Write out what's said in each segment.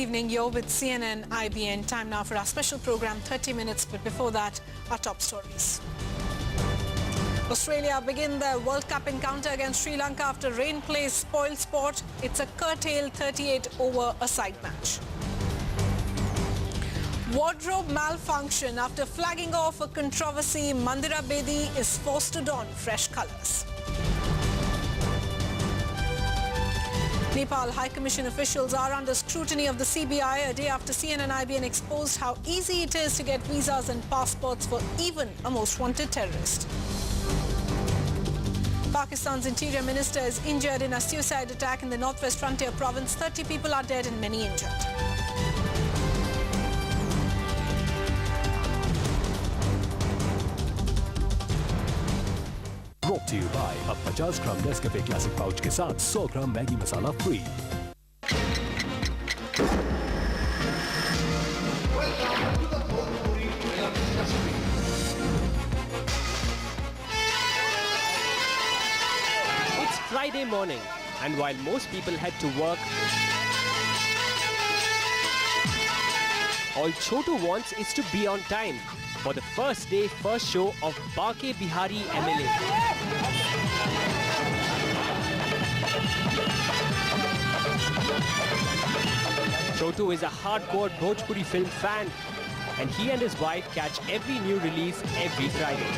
evening. You're with CNN IBN. Time now for our special program, 30 minutes. But before that, our top stories. Australia begin their World Cup encounter against Sri Lanka after rain plays spoiled sport. It's a curtailed 38 over a side match. Wardrobe malfunction. After flagging off a controversy, Mandira Bedi is forced to don fresh colours. Nepal High Commission officials are under scrutiny of the CBI a day after CNN IBN exposed how easy it is to get visas and passports for even a most wanted terrorist. Pakistan's Interior Minister is injured in a suicide attack in the Northwest Frontier province. 30 people are dead and many injured. Brought to you by अब 50 ग्राम Nescafe classic pouch के साथ 100 gram Maggi masala free. It's Friday morning, and while most people head to work, all Chotu wants is to be on time for the first day, first show of Bake Bihari MLA. Chotu is a hardcore Bhojpuri film fan, and he and his wife catch every new release every Friday.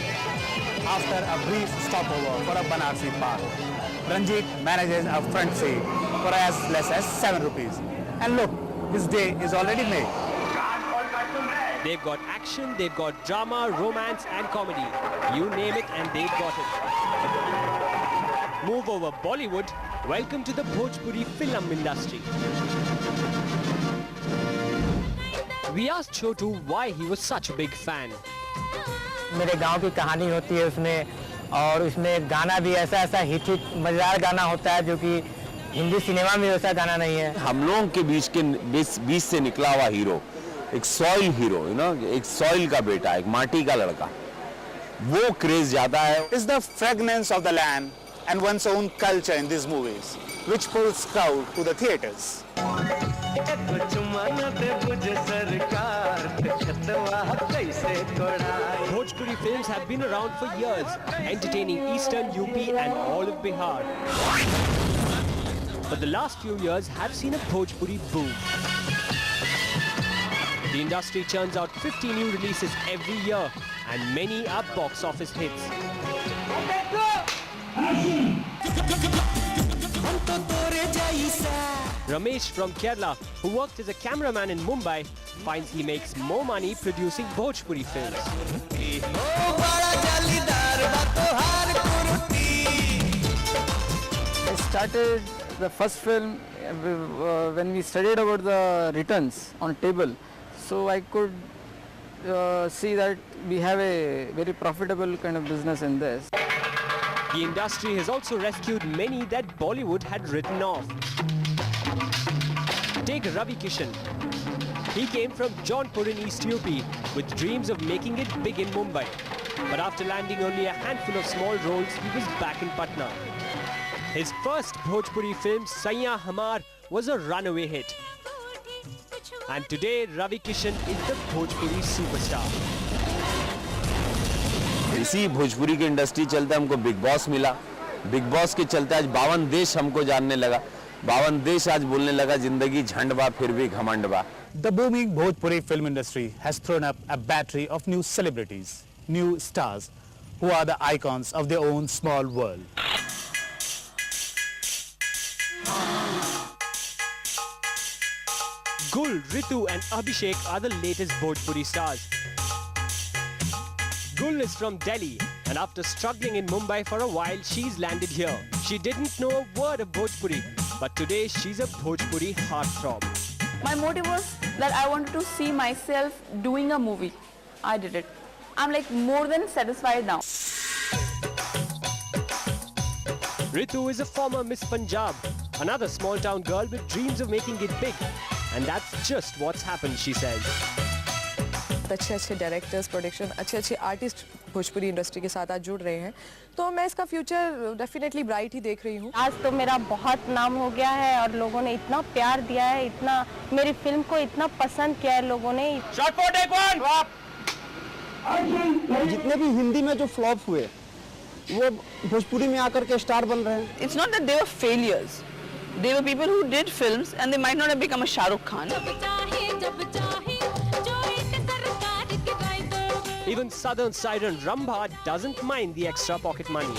After a brief stopover for a Banarsi park, Ranjit manages a front seat for as less as 7 rupees. And look, his day is already made. They've got action, they've got drama, romance and comedy. You name it and they've got it. Move over Bollywood. Welcome to the Bhojpuri film industry. We asked Chotu why he was such a big fan. मेरे गांव की कहानी होती है उसमें, और उसमें गाना भी ऐसा हिट मजेदार गाना होता है जो कि हिंदी सिनेमा में वैसा गाना नहीं है। हम लोगों के बीच से निकला हुआ हीरो, एक सॉइल हीरो, एक सॉइल का बेटा, एक माटी का लड़का, वो क्रेज ज्यादा है। It's the fragrance of the land and one's own culture in these movies, which pulls crowd to the theaters. Bhojpuri films have been around for years, entertaining Eastern UP and all of Bihar. But the last few years have seen a Bhojpuri boom. The industry churns out 50 new releases every year, and many are box office hits. Ramesh from Kerala, who worked as a cameraman in Mumbai, finds he makes more money producing Bhojpuri films. I started the first film when we studied about the returns on table. So I could see that we have a very profitable kind of business in this. The industry has also rescued many that Bollywood had written off. Take Ravi Kishan. He came from Jaunpur in East UP with dreams of making it big in Mumbai. But after landing only a handful of small roles, he was back in Patna. His first Bhojpuri film, Saiya Hamar, was a runaway hit. And today, Ravi Kishan is the Bhojpuri superstar. इसी भोजपुरी की industry चलते हमको big boss मिला, big boss के चलते आज 52 देश हमको जानने लगा, 52 देश आज बोलने लगा जिंदगी झंड बा फिर भी घमंड बा. The booming Bhojpuri film industry has thrown up a battery of new celebrities, new stars, who are the icons of their own small world. Gul, Ritu and Abhishek are the latest Bhojpuri stars. Gul is from Delhi, and after struggling in Mumbai for a while, she's landed here. She didn't know a word of Bhojpuri, but today she's a Bhojpuri heartthrob. My motive was that I wanted to see myself doing a movie. I did it. I'm like more than satisfied now. Ritu is a former Miss Punjab, another small town girl with dreams of making it big. And that's just what's happened, she says. अच्छे अच्छे directors, production, अच्छे अच्छे artist Bhojpuri industry के साथ आज जुड़ रहे हैं, तो मैं इसका फ्यूचर डेफिनेटली ब्राइट ही देख रही हूँ। आज तो मेरा बहुत नाम हो गया है और लोगों ने इतना प्यार दिया है, इतना मेरी फिल्म को इतना पसंद किया है लोगों ने। जितने भी हिंदी में जो फ्लॉप हुए वो भोजपुरी में आकर के स्टार बन रहे हैं। It's not that they were failures. They were people who did films and they might not have become a Shah Rukh Khan. Even Southern Siren Rambha doesn't mind the extra pocket money.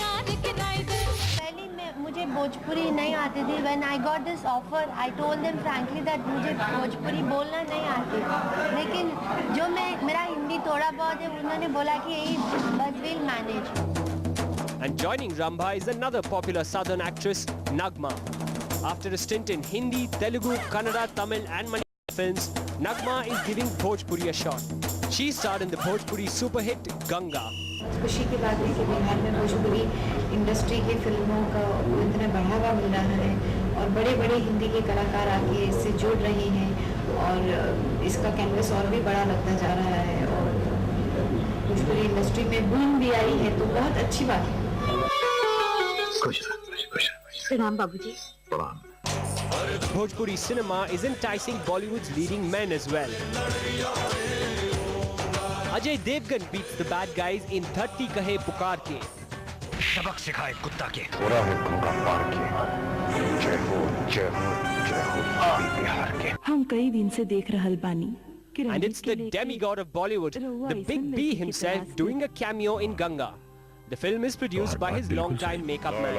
पहले मुझे भोजपुरी नहीं आती थी. When I got this offer, I told them frankly that मुझे भोजपुरी बोलना नहीं आती. लेकिन जो मेरा हिंदी थोड़ा बहुत है, उन्होंने बोला कि यही बस we'll manage. And joining Rambha is another popular Southern actress, Nagma. After a stint in Hindi, Telugu, Kannada, Tamil and Malayalam films, Nagma is giving Bhojpuri a shot. She starred in the Bhojpuri super hit Ganga. खुशी की बात है कि बिहार में Bhojpuri industry की फिल्मों का इतना बढ़ावा मिल रहा है और बड़े-बड़े हिंदी के कलाकार आके इससे जुड़ रहे हैं और इसका कैनवस और भी बड़ा लगता जा रहा है और भोजपुरी इंडस्ट्री में बूम भी आई है, तो बहुत अच्छी बात है। प्रणाम बाबूजी। प्रणाम। Bhojpuri cinema is enticing Bollywood's leading men as well. Ajay Devgan beats the bad guys in Dhatti Kahe Pukar Ke. सबक सिखाए कुत्ता के। पूरा हुक्म का पार के। जय हो जय हो जय हो बिहार के। हम कई दिन से देख रहल बानी। And it's the demigod of Bollywood, the Big B himself, doing a cameo in Ganga. The film is produced by his long-time makeup man.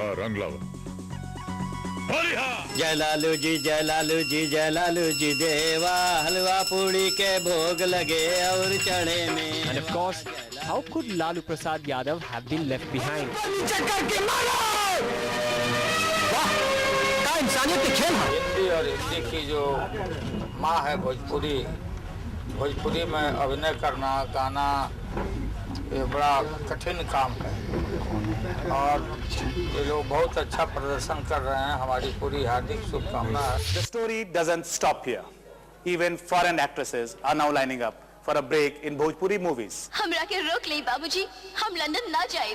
जय लालू जी जय लालू जी जय लालू जी देवा हलवा पूड़ी के भोग लगे और चढ़े में। And of course, how could Lalu Prasad Yadav have been left behind? Hindi और हिंदी की जो माँ है भोजपुरी, भोजपुरी में अभिनय करना, गाना, ये बड़ा कठिन काम है और ये लोग बहुत अच्छा प्रदर्शन कर रहे हैं। हमारी पूरी हार्दिक शुभकामनाएं। The story doesn't stop here. Even foreign actresses are now lining up for a break in Bhojpuri movies. हमरा के रोक ले बाबूजी, हम लंदन ना जाए।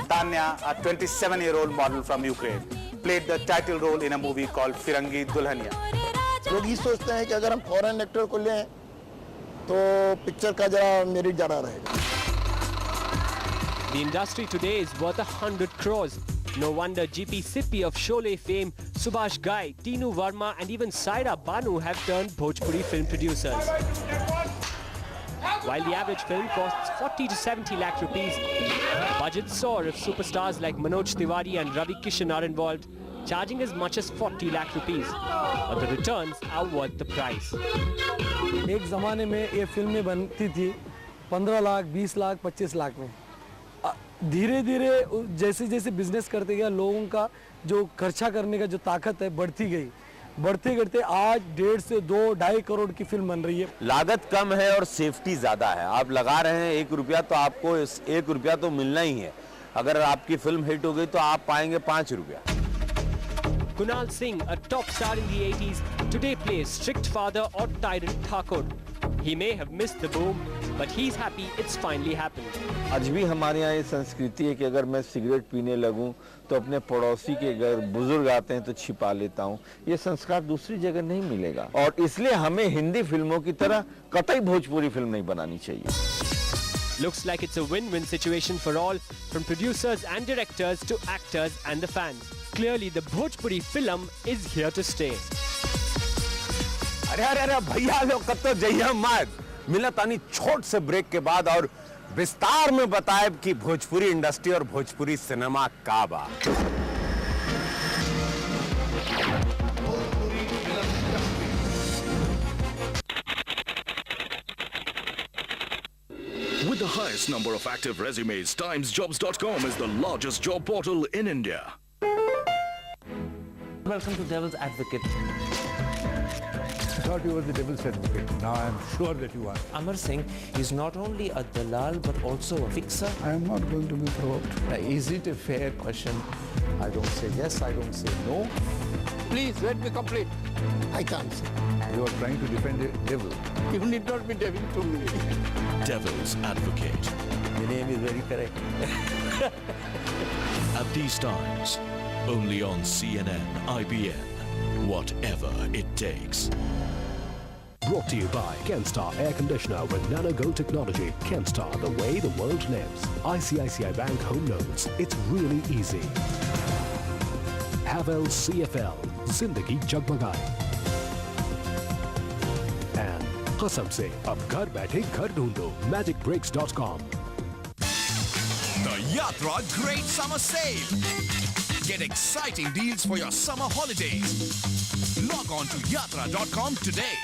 Tanya, a 27-year-old model from Ukraine, played the title role in a movie called Firangi Dulhania. लोग ये सोचते हैं कि अगर हम फॉरेन एक्टर को लें तो पिक्चर का जरा मेरिट ज़्यादा रहेगा। The industry today is worth 100 crores. No wonder GP Sippy of Sholay fame, Subhash Ghai, Tinu Verma and even Saira Banu have turned Bhojpuri film producers. While the average film costs 40 to 70 lakh rupees, budgets soar if superstars like Manoj Tiwari and Ravi Kishan are involved, charging as much as 40 lakh rupees. But the returns are worth the price. एक ज़माने में ये फिल्में बनती थी 15 लाख, 20 लाख, 25 लाख में। धीरे धीरे जैसे जैसे बिजनेस करते गया लोगों का जो खर्चा करने का जो ताकत है बढ़ती गई, बढ़ते बढ़ते आज 1.5 से 2-2.5 करोड़ की फिल्म बन रही है। लागत कम है और सेफ्टी ज्यादा है। आप लगा रहे हैं 1 रुपया तो आपको 1 रुपया तो मिलना ही है। अगर आपकी फिल्म हिट हो गई तो आप पाएंगे 5 रुपया। Kunal Singh, a top star in the 80s, today plays strict father or tyrant Thakur. He may have missed the boom, but he's happy it's finally happened. आज भी हमारे यहाँ ये संस्कृति है कि अगर मैं सिगरेट पीने लगूं तो अपने पड़ोसी के अगर बुजुर्ग आते हैं तो छिपा लेता हूँ। ये संस्कार दूसरी जगह नहीं मिलेगा और इसलिए हमें हिंदी फिल्मों की तरह कतई भोजपुरी फिल्म नहीं बनानी चाहिए। Looks like it's a win-win situation for all, from producers and directors to actors and the fans. Clearly, the Bhojpuri film is here to stay. अरे भैया लोग कब तो जइया मत मिला तानी छोट से ब्रेक के बाद और विस्तार में बताए कि भोजपुरी इंडस्ट्री और भोजपुरी सिनेमा का बा। With the highest number of active resumes, TimesJobs.com is the largest job portal in India. Welcome to Devil's Advocate. I thought you were the Devil's Advocate. Now I am sure that you are. Amar Singh is not only a dalal but also a fixer. I am not going to be provoked. Is it a fair question? I don't say yes, I don't say no. Please, let me complete. I can't say. You are trying to defend the devil. You need not be devil to me. Devil's Advocate. The name is very correct. At these times, only on CNN, IBN, whatever it takes. Brought to you by Kenstar Air Conditioner with Nano Go technology. Kenstar, the way the world lives. ICICI Bank Home Loans. It's really easy. Havells CFL. Zindagi Jagmagaye. And कसम से अब घर बैठे घर ढूंढो magicbricks.com. The Yatra Great Summer Sale. Get exciting deals for your summer holidays. Log on to yatra.com today.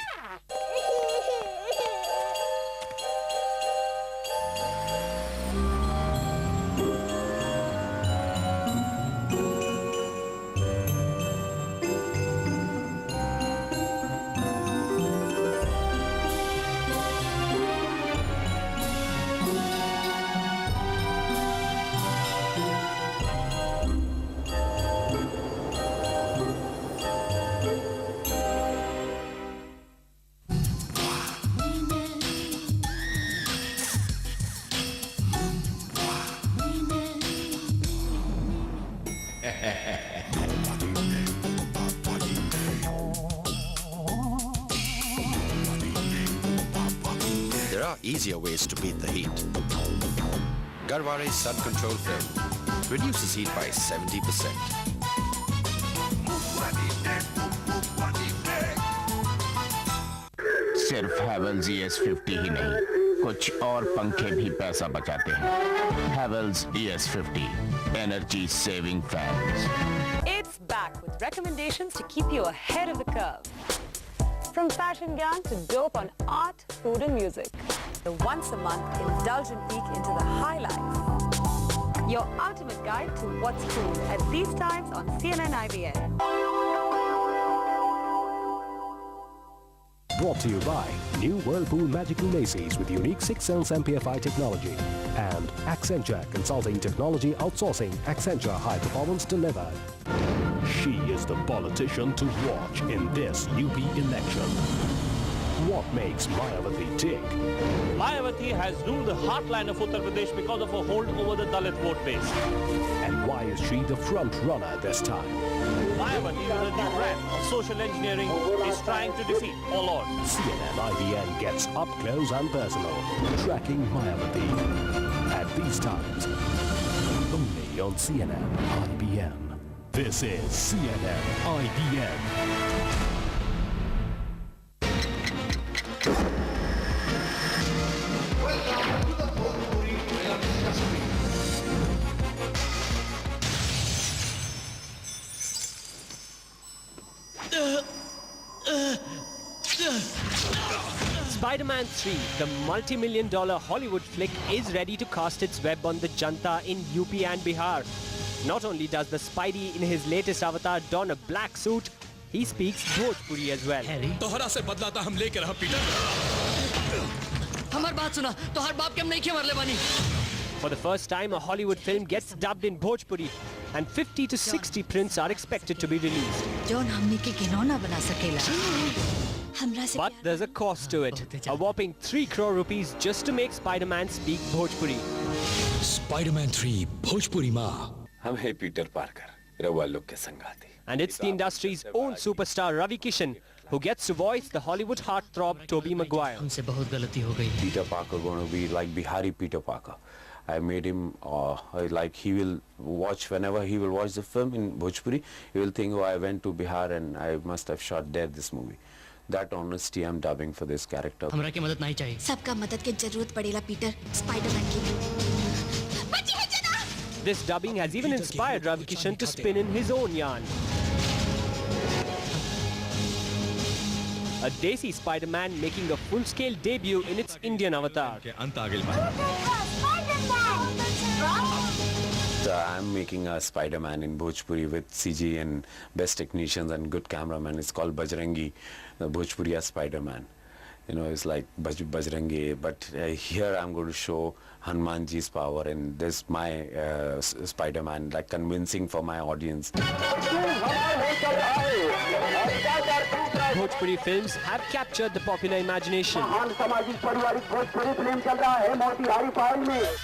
There are easier ways to beat the heat. Garware Sun Control Film reduces heat by 70%. सिर्फ Havells ES50 ही नहीं, कुछ और पंखे भी पैसा बचाते हैं. Havells ES50, energy saving fans. It's back with recommendations to keep you ahead of the curve. From fashion gang to dope on art, food and music. The once-a-month indulgent peek into the high life. Your ultimate guide to what's cool at these times on CNN IBN. Brought to you by New Whirlpool Magical Macy's with unique 6-sense MPFI technology and Accenture Consulting Technology Outsourcing. Accenture High Performance Delivered. She is the politician to watch in this UP election. What makes Mayawati tick? Mayawati has ruled the heartland of Uttar Pradesh because of her hold over the Dalit vote base. And why is she the front runner this time? Mayawati, with a new brand of social engineering, is trying to defeat all odds. CNN IBN gets up close and personal, tracking Mayawati. At these times, only on CNN IBN. This is CNN IBN. Spider-Man 3, the multi-million-dollar Hollywood flick, is ready to cast its web on the Janta in UP and Bihar. Not only does the Spidey in his latest avatar don a black suit, he speaks Bhojpuri as well. तोहरा से बदला था हम लेके रहा Peter. हमारी बात सुना, तोहर बाप के हम नहीं के मरले बानी. For the first time, a Hollywood film gets dubbed in Bhojpuri, and 50 to 60 prints are expected to be released. John, हमने के गिनौना बना सकेला. But there's a cost to it. A whopping 3 crore rupees just to make Spider-Man speak Bhojpuri. Spider-Man 3 Bhojpuri Ma. हम हैं Peter Parker, रवा लोग के संगाती. And it's the industry's own superstar Ravi Kishan who gets to voice the Hollywood heartthrob Tobey Maguire. हमसे बहुत गलती हो गई. Peter Parker going to be like Bihari Peter Parker. I made him like he will watch whenever he will watch the film in Bhojpuri, he will think, oh, I went to Bihar and I must have shot there this movie. That honesty I'm dubbing for this character. हमरा की मदद नहीं चाहिए. सबका मदद की जरूरत पड़ेला पीटर. स्पाइडरमैन की. बच्ची बच्चा. This dubbing has even inspired Ravi Kishan to spin in his own yarn. A Desi Spider-Man making a full-scale debut in its Indian avatar. So I'm making a Spider-Man in Bhojpuri with CG and best technicians and good cameraman. It's called Bajrangi, the Bhojpuri Spider-Man. You know, it's like Bajrangi, but here I'm going to show Hanumanji's power, and this my Spider-Man, like convincing for my audience. Bhojpuri films have captured the popular imagination.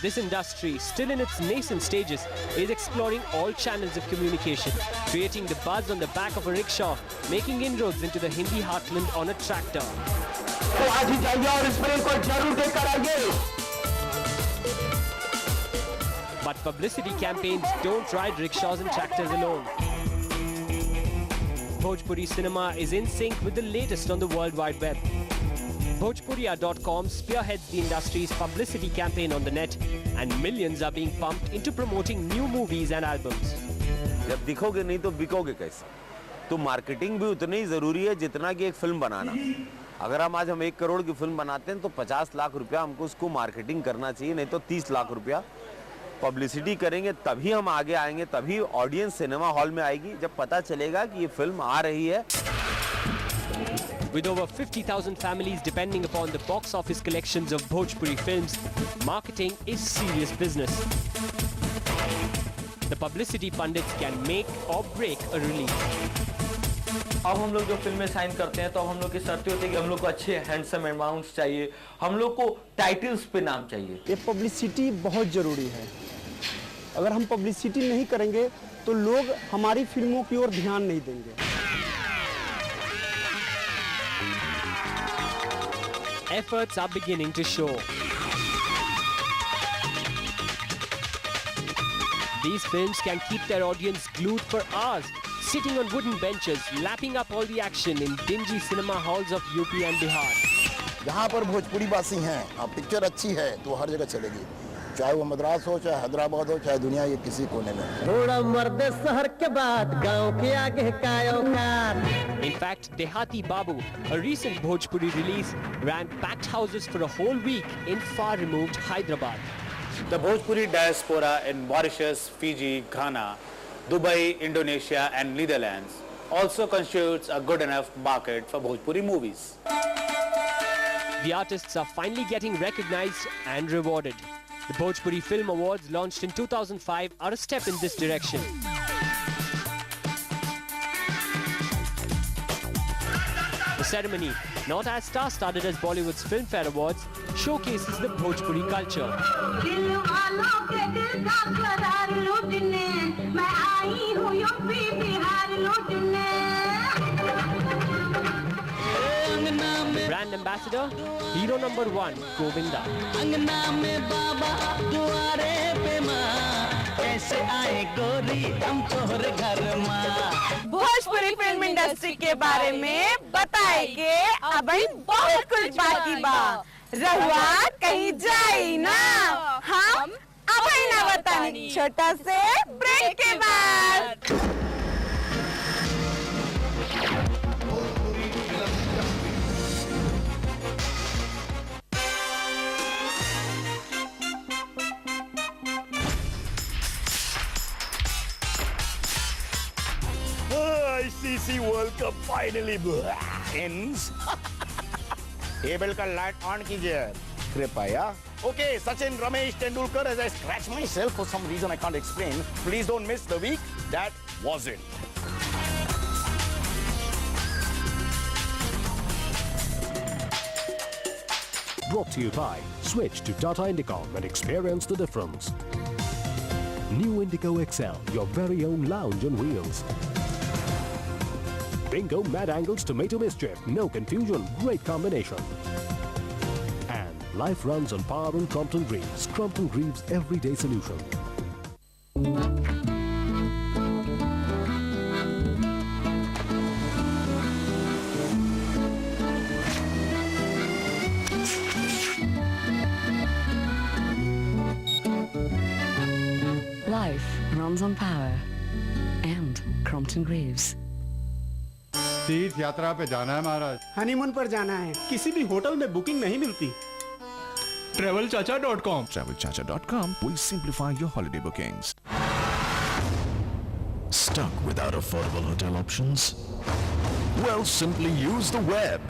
This industry, still in its nascent stages, is exploring all channels of communication, creating the buzz on the back of a rickshaw, making inroads into the Hindi heartland on a tractor. But publicity campaigns don't ride rickshaws and tractors alone. Bhojpuri cinema is in sync with the latest on the World Wide Web. Bhojpuria.com spearheads the industry's publicity campaign on the net, and millions are being pumped into promoting new movies and albums. जब दिखोगे नहीं तो बिकोगे कैसे? तो marketing भी उतनी ही जरूरी है जितना कि एक फिल्म बनाना। अगर हम आज 1 करोड़ की फिल्म बनाते हैं तो 50 लाख रुपया हमको उसको मार्केटिंग करना चाहिए, नहीं तो 30 लाख रुपया पब्लिसिटी करेंगे, तभी हम आगे आएंगे, तभी ऑडियंस सिनेमा हॉल में आएगी जब पता चलेगा कि ये फिल्म आ रही है। With over 50,000 families depending upon the box office collections of Bhojpuri films, marketing is serious business. The publicity pundits can make or break a release. अब हम लोग जो फिल्में साइन करते हैं तो अब हम लोग की शर्तें होती है कि हम लोग को अच्छे हैंडसम अमाउंट्स चाहिए, हम लोग को टाइटल्स पे नाम चाहिए। ये पब्लिसिटी बहुत ज़रूरी है। अगर हम पब्लिसिटी नहीं करेंगे तो लोग हमारी फिल्मों की ओर ध्यान नहीं देंगे। Efforts are beginning to show. These films can keep their audience glued for hours, sitting on wooden benches, lapping up all the action in dingy cinema halls of UP and Bihar. जहाँ पर भोजपुरी वासी हैं, अब picture अच्छी है तो हर जगह चलेगी, चाहे वो मद्रास हो, चाहे हैदराबाद हो, चाहे दुनिया के किसी कोने में। थोड़ा मर्द शहर के बाद गांव के आगे कायो car. In fact, Dehati Babu, a recent Bhojpuri release, ran packed houses for a whole week in far-removed Hyderabad. The Bhojpuri diaspora in Mauritius, Fiji, Ghana, Dubai, Indonesia and Netherlands also constitutes a good enough market for Bhojpuri movies. The artists are finally getting recognized and rewarded. The Bhojpuri Film Awards, launched in 2005, are a step in this direction. The ceremony, not as star-studded as Bollywood's Filmfare Awards, showcases the Bhojpuri culture. Brand ambassador, hero number 1, Govinda. Bhojpuri film industry के बारे में बताएंगे अभी बहुत कुछ बाकी बा, रहुआ कहीं जाई ना, हम अभी ना बतानी, छोटा से ब्रेक के बाद। ICC World Cup finally ends. Table का लाइट ऑन कीजिए कृपया. Okay, Sachin, Ramesh, Tendulkar, as I scratch myself for some reason I can't explain. Please don't miss the week that wasn't. Brought to you by Switch to Tata Indicom and experience the difference. New Indigo XL, your very own lounge on wheels. Bingo Mad Angles Tomato Mischief, no confusion, great combination. And life runs on power and Crompton Greaves. Crompton Greaves everyday solution. Life runs on power and Crompton Greaves. तीर्थ यात्रा पे जाना है महाराज. Honeymoon पर जाना है. किसी भी होटल में बुकिंग नहीं मिलती. TravelChacha.com. TravelChacha.com. We simplify your holiday bookings. Stuck without affordable hotel options? Well, simply use the web.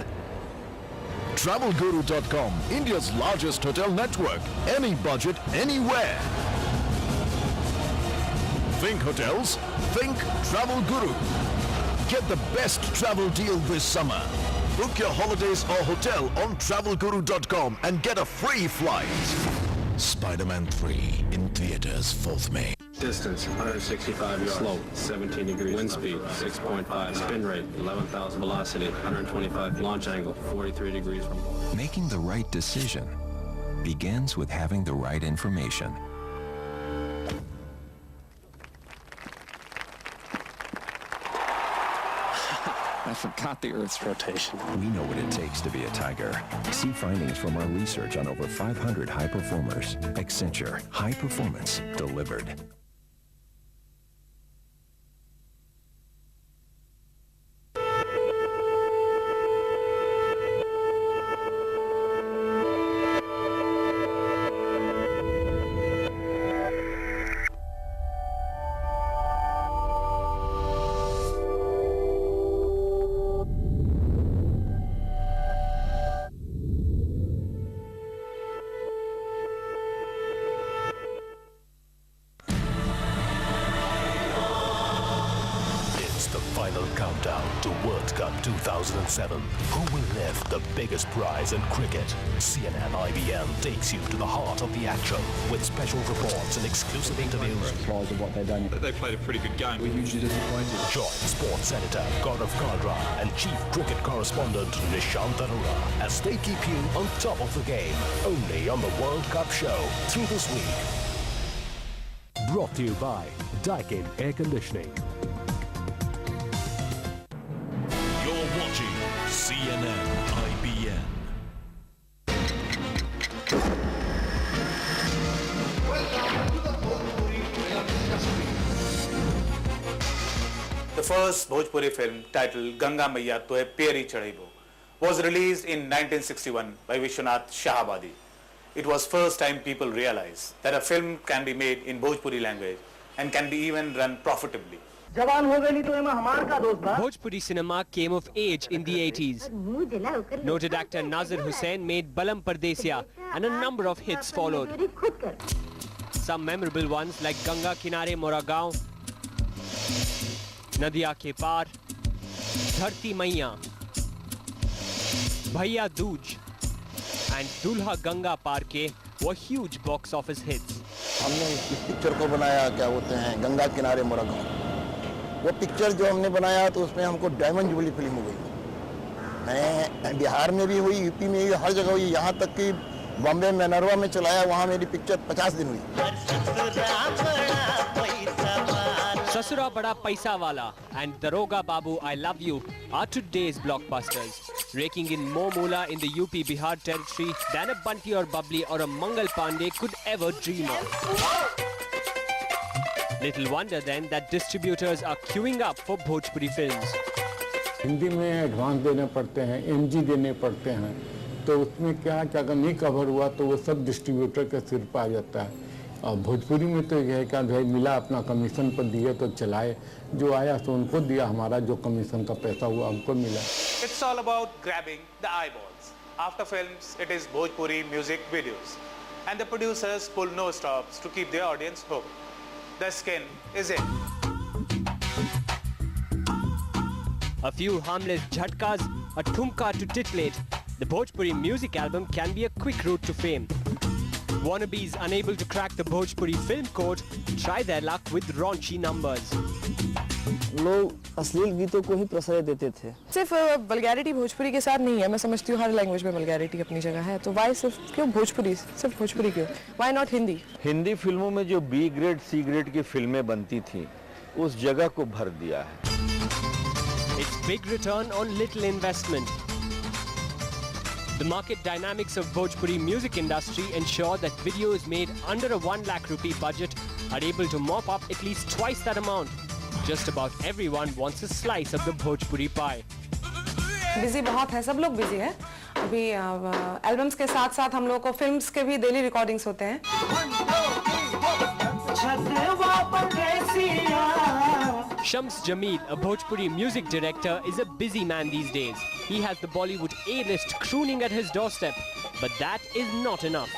TravelGuru.com, India's largest hotel network. Any budget, anywhere. Think hotels? Think Travel Guru. Get the best travel deal this summer. Book your holidays or hotel on travelguru.com and get a free flight. Spider-Man 3 in theaters 4th May. Distance 165 yards. Slope 17 degrees. Wind speed 6.5. Spin rate 11,000. Velocity 125. Launch angle 43 degrees from. Making the right decision begins with having the right information. I forgot the Earth's rotation. We know what it takes to be a tiger. See findings from our research on over 500 high performers. Accenture. High performance delivered. Countdown to World Cup 2007. Who will lift the biggest prize in cricket? CNN IBN takes you to the heart of the action with special reports and exclusive interviews. Applause of what they've done. They played a pretty good game. We're hugely disappointed. Join sports editor Gaurav Kaldra and chief cricket correspondent Nishant Arora as they keep you on top of the game. Only on the World Cup show through this week. Brought to you by Daikin Air Conditioning. CNN IBN. The first Bhojpuri film, titled Ganga Maiya Tohe Peri Chadaibo, was released in 1961 by Vishwanath Shahabadi. It was first time people realized that a film can be made in Bhojpuri language and can be even run profitably. Bhojpuri cinema came of age in the 80s. Noted actor Nazir Hussain made Balam Pardesiya and a number of hits followed. Some memorable ones like Ganga Kinare Mora Gaon, Nadiya Ke Paar, Dharti Maiya, Bhaiya Dooj and Dulha Ganga Paar Ke were huge box office hits. हमने इस picture को बनाया क्या बोलते हैं गंगा किनारे मोरा गाँव वो पिक्चर जो हमने बनाया तो उसमें हमको डायमंड जुबली फिल्म हो गई मैं बिहार में भी हुई यूपी में भी हर जगह हुई यहाँ तक कि बॉम्बे में नरवा में चलाया वहाँ मेरी पिक्चर 50 दिन हुई Sasura Bada Paisa Wala and Daroga Babu I Love You are today's blockbusters, raking in more moolah in the UP Bihar territory than a Bunty or Bubbly or a Mangal Pandey could ever dream of. Little wonder then that distributors are queuing up for Bhojpuri films. Hindi में advance देने पड़ते हैं, MG देने पड़ते हैं, तो उसमें क्या अगर नहीं कवर हुआ तो वो सब डिस्ट्रीब्यूटर के सिर पर आ जाता है। और भोजपुरी में तो यह है कि भाई मिला अपना कमीशन पर दिए तो चलाए, जो आया तो उनको दिया, हमारा जो कमीशन का पैसा हुआ हमको मिला। It's all about grabbing the eyeballs. After films, it is Bhojpuri music videos, and the producers pull no stops to keep their audience hooked. The skin is in. A few harmless jhatkas, a thumka to titillate, the Bhojpuri music album can be a quick route to fame. Wannabes unable to crack the Bhojpuri film code try their luck with raunchy numbers. लोग अश्लील गीतों को ही प्रश्रय देते थे। सिर्फ vulgarity Bhojpuri के साथ नहीं है, मैं समझती हूँ हर लैंग्वेज में वल्गैरिटी अपनी जगह है, तो वाई सिर्फ क्यों भोजपुरी, सिर्फ भोजपुरी क्यों, वाई नॉट हिंदी? हिंदी फिल्मों में जो बी ग्रेड सी ग्रेड की फिल्में बनती थी उस जगह को भर दिया है। It's big return on little investment. The market dynamics of Bhojpuri music industry ensure that videos made under a 1 lakh rupee budget are able to mop up at least twice that amount. Just about everyone wants a slice of the Bhojpuri pie. Busy बहुत है, सब लोग busy हैं। अभी albums के साथ साथ हम लोग को फिल्म्स के भी डेली रिकॉर्डिंग्स होते हैं। Shams Jamil, a Bhojpuri music director, is a busy man these days. He has the Bollywood A-list crooning at his doorstep, but that is not enough.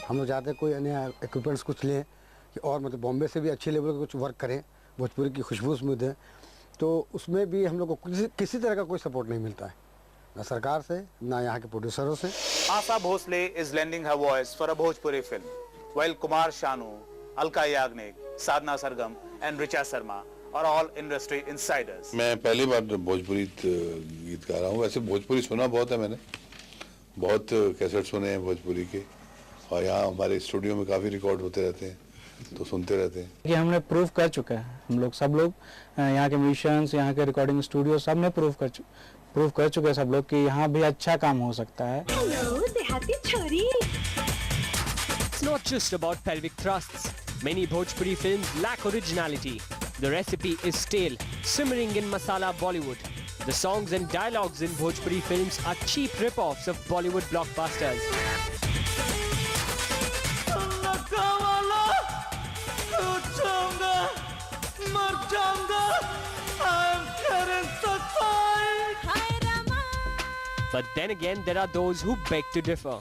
हम लोग चाहते कोई अन्य इक्विपमेंट्स कुछ लें कि और मतलब बॉम्बे से भी अच्छे लेवल का कुछ वर्क करें, भोजपुरी की खुशबू उसमें दें, तो उसमें भी हम लोग को किसी तरह का कोई सपोर्ट नहीं मिलता है, ना सरकार से ना यहाँ के प्रोड्यूसरों से। Asha Bhosle is lending her voice for a Bhojpuri film, while Kumar Sanu, Alka Yagnik, Sadhna Sargam and Richa Sharma are all industry insiders. मैं पहली बार भोजपुरी गीत गा रहा हूँ। वैसे भोजपुरी सुना बहुत है मैंने, बहुत कैसेट सुने हैं भोजपुरी के, और यहाँ हमारे स्टूडियो में काफ़ी रिकॉर्ड होते रहते हैं, तो सुनते रहते हैं। कि हमने प्रूव कर चुके हैं, हम लोग सब लोग यहाँ के म्यूजिशियंस, यहाँ के रिकॉर्डिंग स्टूडियो सब ने प्रूव कर चुके हैं सब लोग कि यहाँ भी अच्छा काम हो सकता है। It's not just about pelvic thrusts. Many Bhojpuri films lack originality. The recipe is stale, simmering in masala Bollywood. The songs and dialogues in Bhojpuri films are cheap rip-offs of Bollywood blockbusters. But then again, there are those who beg to differ.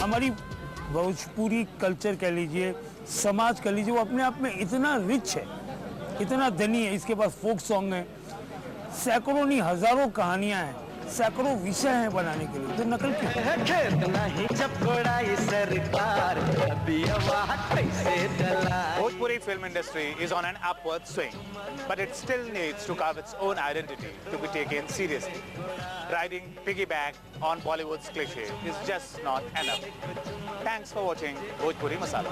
हमारी Bhojpuri culture कह लीजिए, समाज कह लीजिए, वो अपने आप में इतना रिच है, इतना धनी है। इसके पास फोक सॉन्ग है, सैकड़ों नहीं हजारों कहानियां हैं, सैकड़ों विषय हैं बनाने के लिए, तो नकल क्यों? Bhojpuri film industry is on an upward swing, but it still needs to carve its own identity to be taken seriously. Riding piggyback on Bollywood's cliché is just not enough. Thanks for watching Bhojpuri Masala.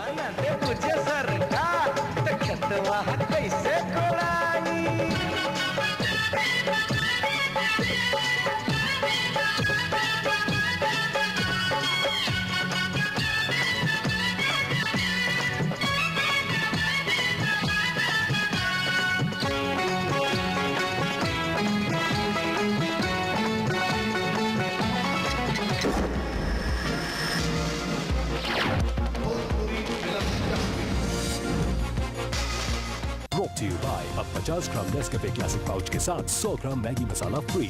Brought to you by a 50 gram Nescafe classic pouch के साथ 100 gram Maggi masala free.